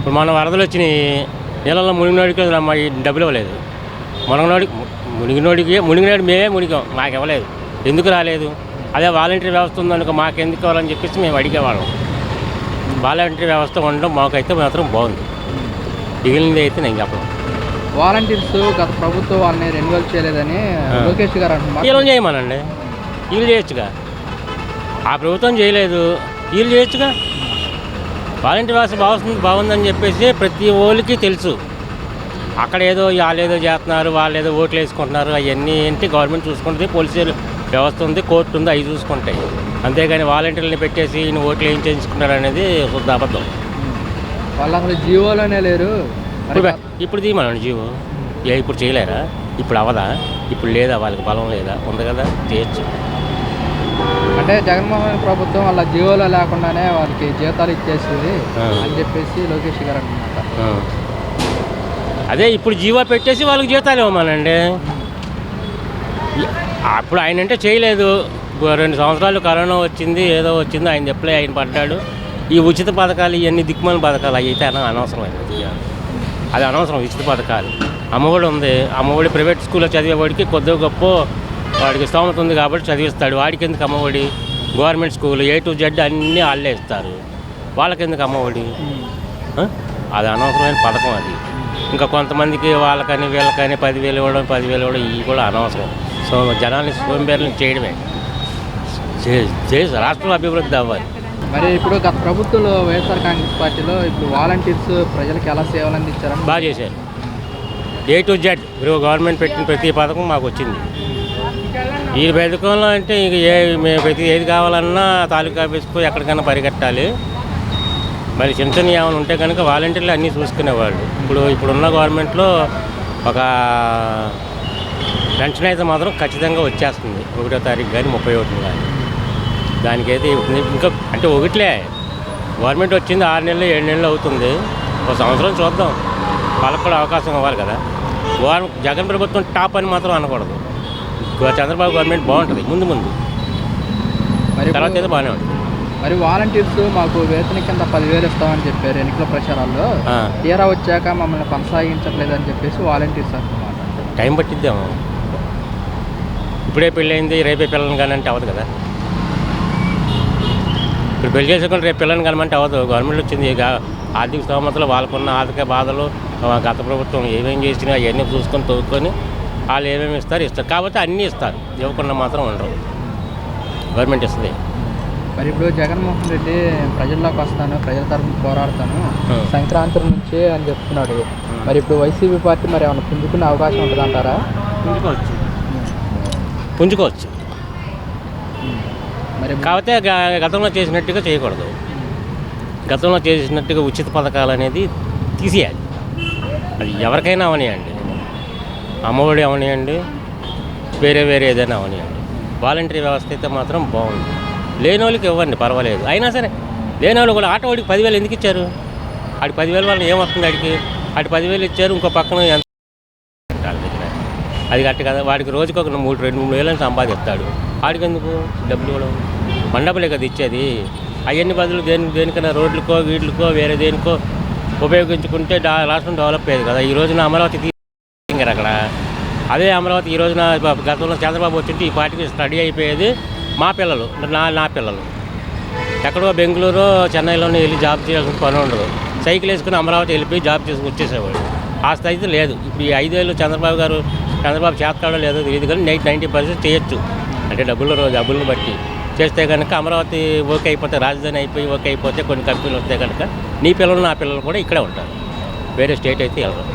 ఇప్పుడు మన వరదలు వచ్చినాయి, నీళ్ళల్లో మునిగినోడికి డబ్బులు ఇవ్వలేదు. మునిగినాడు మేమే మునిగాం, మాకు ఇవ్వలేదు. ఎందుకు రాలేదు? అదే వాలంటీర్ వ్యవస్థ ఉందనుకో మాకెందుకు ఇవ్వాలని చెప్పేసి మేము అడిగేవాళ్ళం. వాలంటీర్ వ్యవస్థ ఉండడం మాకైతే మాత్రం బాగుంది. మిగిలినది అయితే నేను చెప్పను. వాలంటీర్స్ గత ప్రభుత్వం వాళ్ళని రెన్యువల్ చేయలేదని లోకేష్ గారు అంటున్నారు. వీళ్ళని చేయమనండి, వీళ్ళు చేయొచ్చుగా. ఆ ప్రభుత్వం చేయలేదు, వీళ్ళు చేయొచ్చుగా. వాలంటీర్ వ్యవస్థ బాగుందని చెప్పేసి ప్రతి ఓళ్ళకి తెలుసు. అక్కడ ఏదో వాళ్ళేదో చేస్తున్నారు, వాళ్ళు ఏదో ఓట్లు వేసుకుంటున్నారు, అవన్నీ ఏంటి గవర్నమెంట్ చూసుకుంటుంది. పోలీసు వ్యవస్థ ఉంది, కోర్టు ఉంది, అవి చూసుకుంటాయి. అంతేగాని వాలంటీర్ని పెట్టేసి ఈయన ఓట్లు ఏం చేయించుకుంటారు అనేది శుద్ధ అబద్ధం. వాళ్ళు అసలు జీవోలోనే లేరు. ఇప్పుడు తీయమనండి జీవో. ఇప్పుడు చేయలేరా? ఇప్పుడు అవదా? ఇప్పుడు లేదా? వాళ్ళకి బలం లేదా? ఉంది కదా, చేయొచ్చు. అంటే జగన్మోహన్ ప్రభుత్వం వాళ్ళ జీవోలో లేకుండానే వాళ్ళకి జీతాలు ఇచ్చేస్తుంది అని చెప్పేసి లోకేష్ గారు అంటున్నారు. అదే ఇప్పుడు జీవో పెట్టేసి వాళ్ళకి జీతాలు ఇవ్వమనండి. అప్పుడు ఆయన అంటే చేయలేదు. 2 సంవత్సరాలు కరోనా వచ్చింది, ఏదో వచ్చింది, ఆయన చెప్పలే, ఆయన పడ్డాడు. ఈ ఉచిత పథకాలు ఇవన్నీ దిక్కుమాలిన పథకాలు అవి అయితే అనవసరమైనది. అది అనవసరం. ఉచిత పథకాలు అమ్మఒడి ఉంది, అమ్మఒడి ప్రైవేట్ స్కూల్లో చదివేవాడికి కొద్దిగా గొప్ప వాడికి స్తోమత ఉంది కాబట్టి చదివిస్తాడు. వాడికి ఎందుకు అమ్మఒడి? Government school A to Z అన్నీ వాళ్ళే ఇస్తారు, వాళ్ళకెందుకు అమ్మఒడి? అది అనవసరమైన పథకం అది. ఇంకా కొంతమందికి వాళ్ళకని వీళ్ళకని 10,000 ఇవ్వడం, 10,000 ఇవ్వడం, ఇవి కూడా అనవసరం. సో జనాల్ని సోంబేర్లను చేయడమే. రాష్ట్రంలో అభివృద్ధి అవ్వాలి. మరి ఇప్పుడు గత ప్రభుత్వంలో వైఎస్ఆర్ కాంగ్రెస్ పార్టీలో ఇప్పుడు వాలంటీర్స్ ప్రజలకు ఎలా సేవలు అందించారు? బాగా చేశారు. A to Z గవర్నమెంట్ పెట్టిన ప్రతి పథకం మాకు వచ్చింది. ఈ పథకంలో అంటే ఇంక మేము ఏది కావాలన్నా తాలూకా ఆఫీస్కు ఎక్కడికైనా పరిగెట్టాలి. మరి చిన్న చిన్న ఏమైనా ఉంటే కనుక వాలంటీర్లు అన్నీ చూసుకునేవాళ్ళు. ఇప్పుడున్న గవర్నమెంట్లో ఒక పెన్షన్ అయితే మాత్రం ఖచ్చితంగా వచ్చేస్తుంది. 1వ తారీఖు కానీ 31 కానీ. దానికైతే ఇంకా అంటే ఒకటిలే గవర్నమెంట్ వచ్చింది 6 నెలలు 7 నెలలు అవుతుంది. ఒక సంవత్సరం చూద్దాం, వాళ్ళకు కూడా అవకాశం ఇవ్వాలి కదా. జగన్ ప్రభుత్వం టాప్ అని మాత్రం అనకూడదు. చంద్రబాబు గవర్నమెంట్ బాగుంటుంది ముందు మరి తర్వాత అయితే బాగానే ఉంటుంది. మరి వాలంటీర్స్ మాకు వేతన కింద 10,000 ఇస్తామని చెప్పారు ఎన్నికల ప్రచారాల్లో. తీరా వచ్చాక మమ్మల్ని కొనసాగించట్లేదని చెప్పేసి వాలంటీర్స్ అంటున్నారు. టైం పట్టిద్దాము. ఇప్పుడే పెళ్ళయింది, రేపే పిల్లల్ని కానంటే అవ్వదు కదా. ఇప్పుడు పెళ్లి చేసుకుని రేపు పిల్లల్ని కనమంటే అవ్వదు. గవర్నమెంట్ వచ్చింది, ఆర్థిక స్తోమతలు వాళ్ళకున్న ఆర్థిక బాధలు, గత ప్రభుత్వం ఏమేమి చేసినా అవన్నీ చూసుకొని తవ్వుకొని వాళ్ళు ఏమేమి ఇస్తారు. కాబట్టి అన్నీ ఇస్తారు, ఇవ్వకుండా మాత్రం ఉండరు. గవర్నమెంట్ ఇస్తుంది. మరి ఇప్పుడు జగన్మోహన్ రెడ్డి ప్రజల్లోకి వస్తాను, ప్రజల తరఫున పోరాడతాను సంక్రాంతి నుంచి అని చెప్తున్నాడు. మరి ఇప్పుడు వైసీపీ పార్టీ మరి ఏమైనా పుంజుకునే అవకాశం ఉంటుంది అంటారా? పుంజుకోవచ్చు. మరి కాకపోతే గతంలో చేసినట్టుగా చేయకూడదు. గతంలో చేసినట్టుగా ఉచిత పథకాలు అనేది తీసేయాలి. అది ఎవరికైనా అవనియండి, అమ్మఒడి అవనియండి, వేరే ఏదైనా అవనియండి. వాలంటరీ వ్యవస్థ అయితే మాత్రం బాగుంది. లేని వాళ్ళకి ఇవ్వండి, పర్వాలేదు. అయినా సరే లేని వాళ్ళు కూడా ఆటోవాడికి 10,000 ఎందుకు ఇచ్చారు? ఆడికి 10,000 వల్ల ఏమవుతుంది? ఆడికి 10,000 ఇచ్చారు, ఇంకో పక్కన ఎంత దగ్గర అది కట్ట కదా. వాడికి రోజుకి ఒక 2-3 వేలని సంపాదిస్తాడు. ఆడికి ఎందుకు డబ్బులు ఇవ్వడం? మండపలే కదా ఇచ్చేది. అవన్నీ బదులు దేనికైనా రోడ్లకో వీటికో వేరే దేనికో ఉపయోగించుకుంటే రాష్ట్రం డెవలప్ అయ్యేది కదా. ఈ రోజున అమరావతి తీసుకున్నారు అక్కడ. అదే అమరావతి ఈ రోజున గతంలో చంద్రబాబు వచ్చింటే ఈ పార్టీకి స్టడీ అయిపోయేది. మా పిల్లలు నా పిల్లలు ఎక్కడో బెంగళూరు చెన్నైలోనే వెళ్ళి జాబ్ చేయాల్సిన పని ఉండదు. సైకిల్ వేసుకుని అమరావతి వెళ్ళిపోయి జాబ్ చేసుకుని వచ్చేసేవాడు. ఆ స్థాయి లేదు. ఇప్పుడు ఈ 5 ఏళ్ళు చంద్రబాబు చేస్తాడో లేదో తెలియదు, కానీ 90% చేయొచ్చు. అంటే డబ్బులను బట్టి చేస్తే కనుక అమరావతి ఓకే అయిపోతే, రాజధాని అయిపోయి ఓకే అయిపోతే, కొన్ని కంపెనీలు వస్తే కనుక నీ పిల్లలు నా పిల్లలు కూడా ఇక్కడే ఉంటారు, వేరే స్టేట్ అయితే వెళ్ళరు.